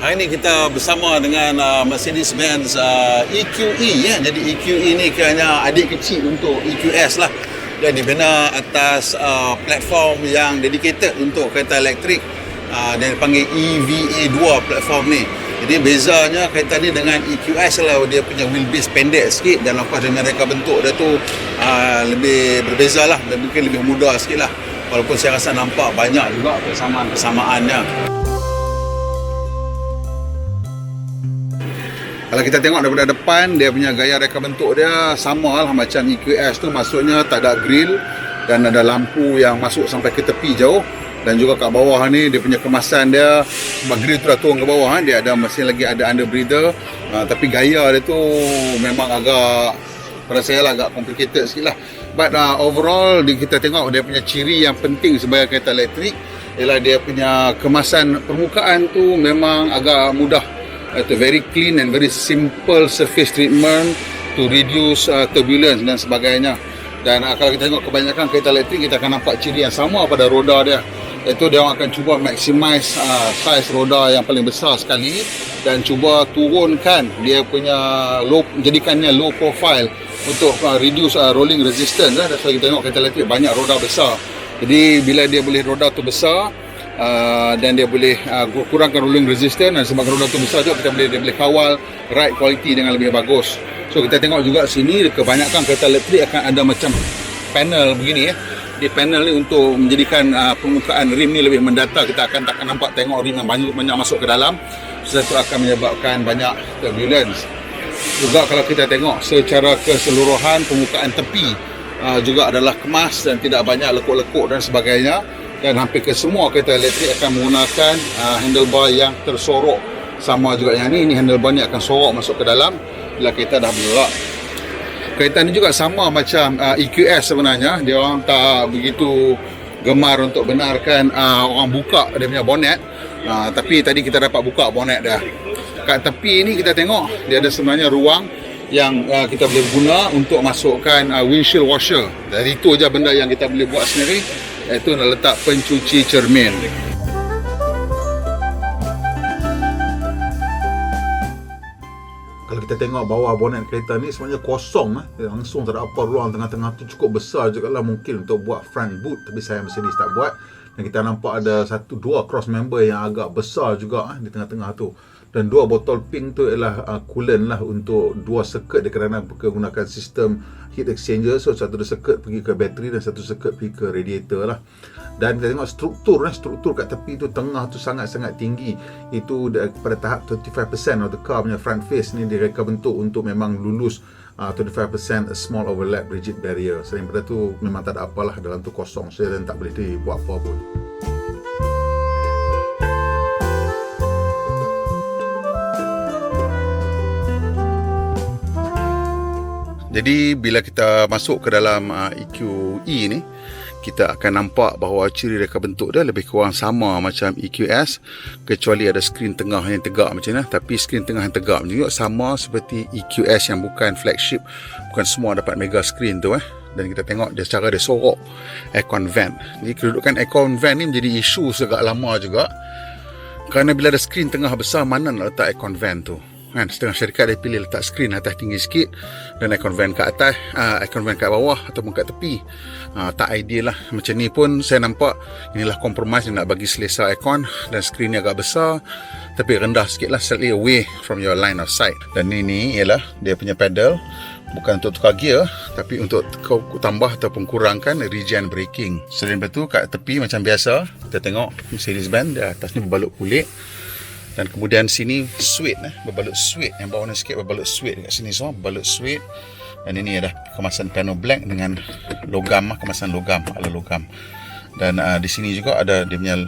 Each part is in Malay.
Hari ini kita bersama dengan Mercedes-Benz EQE ya. Jadi EQE ni kiranya adik kecil untuk EQS lah. Dia dibina atas platform yang dedicated untuk kereta elektrik, dan dipanggil EVA2 platform ni. Jadi bezanya kereta ni dengan EQS lah, dia punya wheelbase pendek sikit dan lepas dengan reka bentuk dia tu lebih berbeza lah, dan mungkin lebih mudah sikit lah. Walaupun saya rasa nampak banyak juga persamaannya. Kalau kita tengok daripada depan, dia punya gaya reka bentuk dia sama lah macam EQS tu, maksudnya tak ada grill dan ada lampu yang masuk sampai ke tepi jauh. Dan juga kat bawah ni dia punya kemasan dia, sebab grill tu dah turun ke bawah, dia ada masih lagi ada under breather, tapi gaya dia tu memang agak, pada saya lah, agak complicated sikit lah. But overall kita tengok dia punya ciri yang penting sebagai kereta elektrik ialah dia punya kemasan permukaan tu memang agak mudah. Itu very clean and very simple surface treatment to reduce turbulence dan sebagainya. Dan kalau kita tengok kebanyakan kereta elektrik, kita akan nampak ciri yang sama pada roda dia, iaitu dia akan cuba maximize size roda yang paling besar sekali dan cuba turunkan dia punya jadikannya low profile untuk reduce rolling resistance. That's why kita tengok kereta elektrik banyak roda besar. Jadi bila dia boleh roda tu besar, dan dia boleh kurangkan rolling resistance, dan sebab roda tu besar juga dia boleh kawal ride quality dengan lebih bagus. So kita tengok juga sini, kebanyakan kereta elektrik akan ada macam panel begini ya. Di panel ni untuk menjadikan permukaan rim ni lebih mendata. Kita akan takkan nampak tengok rim yang banyak masuk ke dalam, sebab itu akan menyebabkan banyak turbulence. Juga kalau kita tengok secara keseluruhan, permukaan tepi juga adalah kemas dan tidak banyak lekuk-lekuk dan sebagainya. Dan hampir ke semua kereta elektrik akan menggunakan handlebar yang tersorok. Sama juga yang ini handlebar ni akan sorok masuk ke dalam bila kereta dah bergerak. Kereta ni juga sama macam EQS sebenarnya. Dia orang tak begitu gemar untuk benarkan orang buka dia punya bonnet. Tapi tadi kita dapat buka bonnet dia. Kat tepi ni kita tengok dia ada sebenarnya ruang yang kita boleh guna untuk masukkan windshield washer. Dari itu aja benda yang kita boleh buat sendiri, iaitu nak letak pencuci cermin. Kalau kita tengok bawah bonet kereta ni sebenarnya kosong, langsung tak ada apa, ruang tengah-tengah tu cukup besar juga lah mungkin untuk buat front boot, tapi saya Mercedes tak buat. Dan kita nampak ada dua cross member yang agak besar juga di tengah-tengah tu. Dan dua botol pink tu ialah coolant lah untuk dua circuit dia, kerana menggunakan sistem heat exchanger. So satu circuit pergi ke bateri dan satu circuit pergi ke radiator lah. Dan kita tengok struktur kat tepi tu, tengah tu sangat-sangat tinggi. Itu pada tahap 25% of the car punya front face ni direka bentuk untuk memang lulus 25% small overlap rigid barrier. Selain daripada tu memang tak ada apalah, dalam tu kosong, so dan tak boleh dibuat apa pun. Jadi bila kita masuk ke dalam EQE ni, kita akan nampak bahawa ciri reka bentuk dia lebih kurang sama macam EQS, kecuali ada skrin tengah yang tegak macam ni. Tapi skrin tengah yang tegak juga sama seperti EQS yang bukan flagship. Bukan semua dapat mega screen tu. Dan kita tengok dia secara dia sorok aircon vent. Jadi kedudukan aircon vent ni menjadi isu sejak lama juga, kerana bila ada skrin tengah besar, mana nak letak aircon vent tu kan? Setengah syarikat dia pilih letak skrin atas tinggi sikit dan aircon vent kat atas, aircon vent kat bawah ataupun kat tepi. Tak ideal lah. Macam ni pun saya nampak inilah kompromis yang nak bagi selesa aircon, dan skrin ni agak besar tapi rendah sikit lah, slightly away from your line of sight. Dan ini ialah dia punya pedal, bukan untuk tukar gear tapi untuk tambah ataupun kurangkan regen braking. Selain itu kat tepi macam biasa, kita tengok Mercedes-Benz di atas ni berbalut kulit. Dan kemudian sini suede, berbalut suede, yang bawah ni sikit berbalut suede dekat sini semua, berbalut suede. Dan ini ada kemasan piano black dengan logam, kemasan logam, ala logam. Dan di sini juga ada dia punya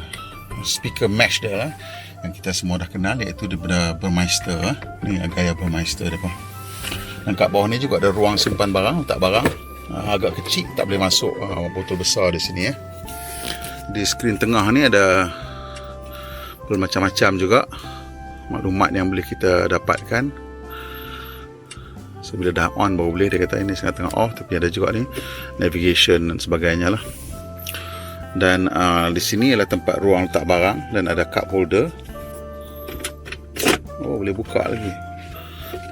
speaker mesh dia lah, yang kita semua dah kenal, iaitu daripada Burmeister. Ni gaya Burmeister dia pun. Dan kat bawah ni juga ada ruang simpan barang, letak barang. Agak kecil, tak boleh masuk botol besar di sini. Di skrin tengah ni ada macam-macam juga maklumat yang boleh kita dapatkan. So bila dah on baru boleh, dia kata ini tengah off, tapi ada juga ni navigation dan sebagainya lah. Dan di sini adalah tempat ruang letak barang dan ada cup holder. boleh buka lagi.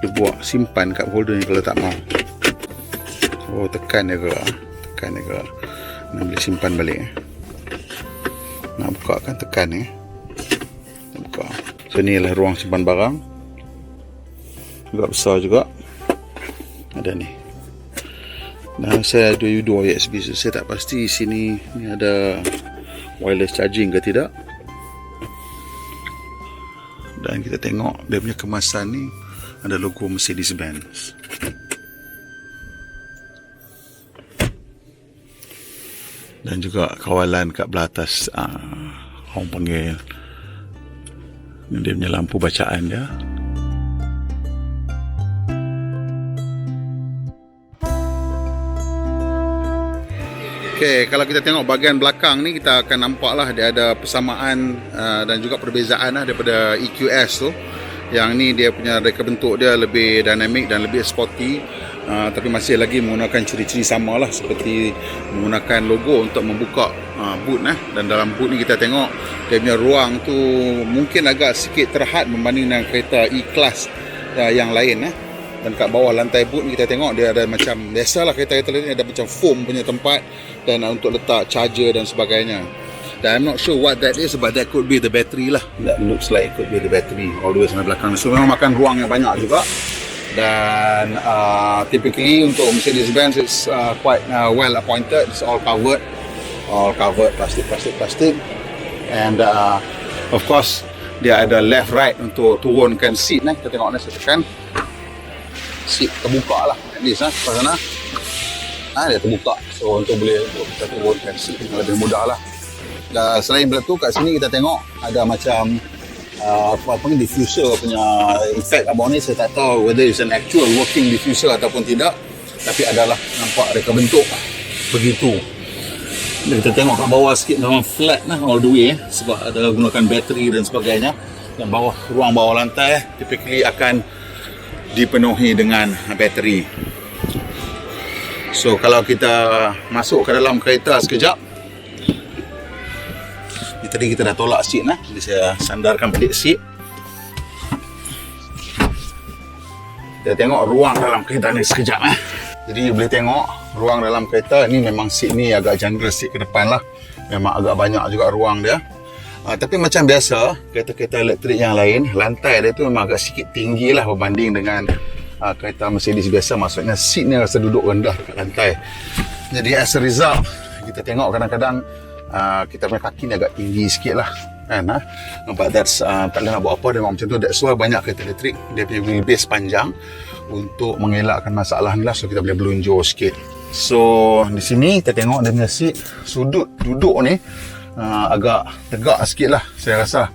Boleh buat simpan kat holder ni kalau tak mau. Oh, tekan dia gerak. Nak boleh simpan balik. Nak buka kan tekan Nak buka. So ni lah ruang simpan barang. Juga besar juga. Ada ni. Dan saya ada dua USB, so saya tak pasti sini ni ada wireless charging ke tidak. Dan kita tengok dia punya kemasan ni ada logo Mercedes-Benz. Dan juga kawalan kat belah atas, orang panggil dia punya lampu bacaan dia. Okay, kalau kita tengok bahagian belakang ni, kita akan nampak lah dia ada persamaan dan juga perbezaan lah daripada EQS tu. Yang ni dia punya reka bentuk dia lebih dinamik dan lebih sporty, tapi masih lagi menggunakan ciri-ciri sama lah, seperti menggunakan logo untuk membuka boot. Dan dalam boot ni kita tengok dia punya ruang tu mungkin agak sikit terhad berbanding dengan kereta E-Class yang lain. Dan kat bawah lantai boot ni kita tengok dia ada macam, biasalah kereta-kereta lain ada macam foam punya tempat dan untuk letak charger dan sebagainya. Dan I'm not sure what that is, but that could be the battery lah. That looks like it could be the battery all the way sampai belakang. So memang makan ruang yang banyak juga. Dan typically untuk Mercedes-Benz it's quite well appointed. It's all covered plastik. And of course dia ada left right untuk turunkan seat ni. Kita tengok ni, saya tekan seat terbuka lah, at least kat sana dia terbuka, so untuk kita turunkan seat lebih mudah lah. Dan selain benda tu, kat sini kita tengok ada macam apa ni, diffuser punya effect kat bawah ni. Saya tak tahu whether it's an actual working diffuser ataupun tidak, tapi adalah nampak reka bentuk begitu. Dan kita tengok kat bawah sikit memang flat lah all the way, sebab ada gunakan bateri dan sebagainya. Dan ruang bawah lantai typically akan dipenuhi dengan bateri. So kalau kita masuk ke dalam kereta sekejap, tadi kita dah tolak seat jadi saya sandarkan balik seat. Kita tengok ruang dalam kereta ni sekejap. Jadi boleh tengok ruang dalam kereta ni, memang seat ni agak generous, seat ke depan lah, memang agak banyak juga ruang dia. Tapi macam biasa kereta-kereta elektrik yang lain, lantai dia tu memang agak sikit tinggi lah berbanding dengan kereta Mercedes biasa. Maksudnya seat ni rasa duduk rendah dekat lantai. Jadi as a result, kita tengok kadang-kadang kita punya kaki ni agak tinggi sikit lah kan. But that's tak boleh nak buat apa, dia memang macam tu. That's why banyak kereta elektrik dia punya wheelbase panjang untuk mengelakkan masalah ni lah. So kita boleh belunjur sikit. So di sini kita tengok dia punya seat, sudut duduk ni agak tegak sikit lah saya rasa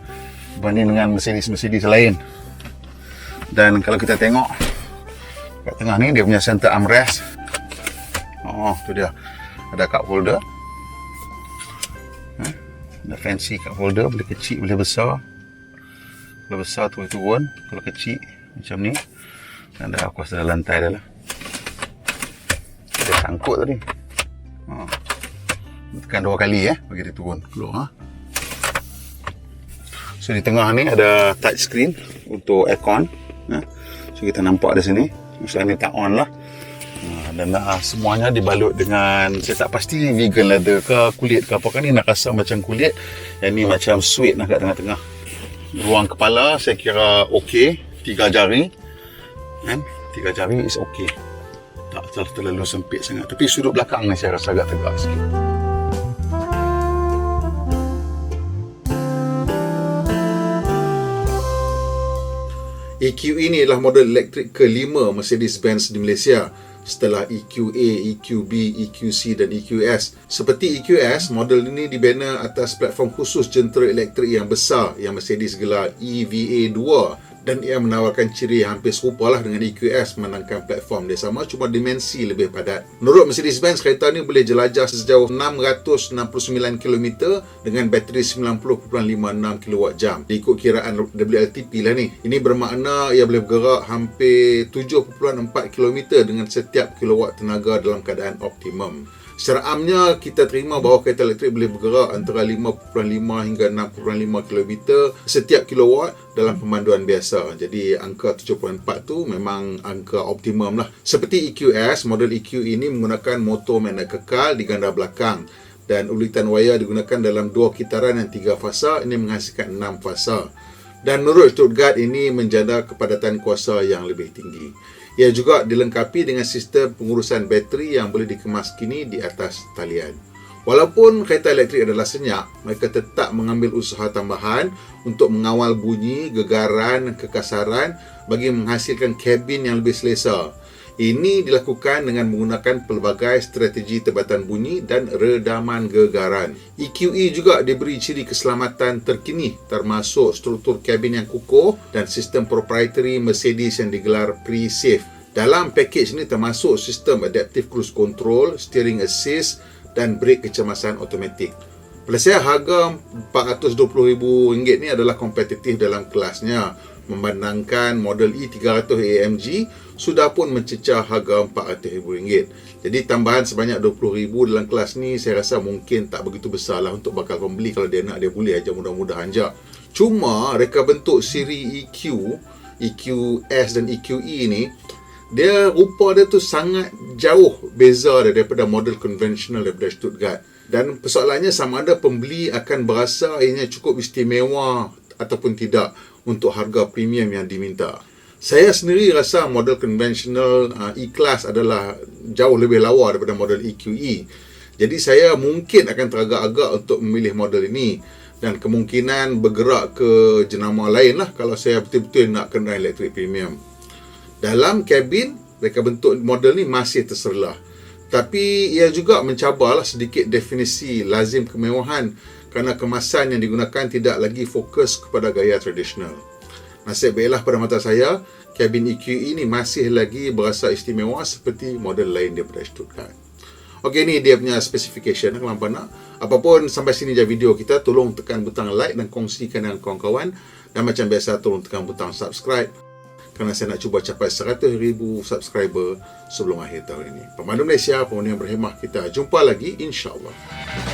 berbanding dengan Mercedes lain. Dan kalau kita tengok kat tengah ni, dia punya center armrest, tu dia ada cup holder. Ada fancy cup holder, boleh kecil boleh besar. Kalau besar tu turun, kalau kecil macam ni. Dan dah aku rasa lantai dah lah, dia sangkut tadi. Tekan 2 kali bagi dia turun keluar. So di tengah ni ada touch screen untuk aircon. So kita nampak di sini, maksudnya ni tak on lah. Dan semuanya dibalut dengan, saya tak pasti vegan leather ke kulit ke apa kan, ni nak rasa macam kulit. Yang ni macam suede lah kat tengah-tengah. Ruang kepala saya kira okey, 3 jari kan, 3 jari is okey, tak terlalu sempit sangat. Tapi sudut belakang ni saya rasa agak tegak sikit. EQE ni adalah model elektrik ke-5 Mercedes-Benz di Malaysia setelah EQA, EQB, EQC dan EQS. Seperti EQS, model ini dibina atas platform khusus jentera elektrik yang besar yang Mercedes gelar EVA2, dan ia menawarkan ciri yang hampir serupa lah dengan EQS, menangkan platform dia sama, cuma dimensi lebih padat. Menurut Mercedes-Benz, kereta ni boleh jelajah sejauh 669 km dengan bateri 90.56 kWh. Ikut kiraan WLTP lah ni. Ini bermakna ia boleh bergerak hampir 7.4 km dengan setiap kilowatt tenaga dalam keadaan optimum. Secara amnya kita terima bahawa kereta elektrik boleh bergerak antara 5.5 hingga 6.5 km setiap kilowatt dalam pemanduan biasa. Jadi angka 7.4 tu memang angka optimum lah. Seperti EQS, model EQ ini menggunakan motor magnet kekal di ganda belakang dan ulitan wayar digunakan dalam 2 kitaran yang 3 fasa, ini menghasilkan 6 fasa. Dan menurut Stuttgart ini menjana kepadatan kuasa yang lebih tinggi. Ia juga dilengkapi dengan sistem pengurusan bateri yang boleh dikemas kini di atas talian. Walaupun kereta elektrik adalah senyap, mereka tetap mengambil usaha tambahan untuk mengawal bunyi, gegaran, kekasaran bagi menghasilkan kabin yang lebih selesa. Ini dilakukan dengan menggunakan pelbagai strategi tebatan bunyi dan redaman gegaran. EQE juga diberi ciri keselamatan terkini termasuk struktur kabin yang kukuh dan sistem proprietary Mercedes yang digelar Pre-Safe. Dalam pakej ini termasuk sistem adaptive cruise control, steering assist dan brake kecemasan automatik. Pada saya harga RM420,000 ni adalah kompetitif dalam kelasnya. Memandangkan model E300 AMG sudah pun mencecah harga RM400,000. Jadi tambahan sebanyak RM20,000 dalam kelas ni saya rasa mungkin tak begitu besar lah untuk bakal pembeli. Kalau dia nak, dia boleh aja, mudah-mudahan je. Cuma reka bentuk siri EQ, EQS dan EQE ni, dia rupa dia tu sangat jauh beza daripada model konvensional daripada Stuttgart. Dan persoalannya sama ada pembeli akan berasa ianya cukup istimewa ataupun tidak untuk harga premium yang diminta. Saya sendiri rasa model konvensional E-Class adalah jauh lebih lawa daripada model EQE. Jadi saya mungkin akan teragak-agak untuk memilih model ini dan kemungkinan bergerak ke jenama lain lah kalau saya betul-betul nak kenderaan elektrik premium. Dalam kabin, reka bentuk model ni masih terserlah. Tapi ia juga mencabarlah sedikit definisi lazim kemewahan kerana kemasan yang digunakan tidak lagi fokus kepada gaya tradisional. Nasib baiklah pada mata saya, kabin EQE ini masih lagi berasa istimewa seperti model lain daripada Stuttgart. Okey, ni dia punya specification. Kalau hampa nak, apapun sampai sini je video kita, tolong tekan butang like dan kongsikan dengan kawan-kawan. Dan macam biasa, tolong tekan butang subscribe kerana saya nak cuba capai 100,000 subscriber sebelum akhir tahun ini. Pemandu Malaysia, pemandu yang berhemah, kita jumpa lagi insya-Allah.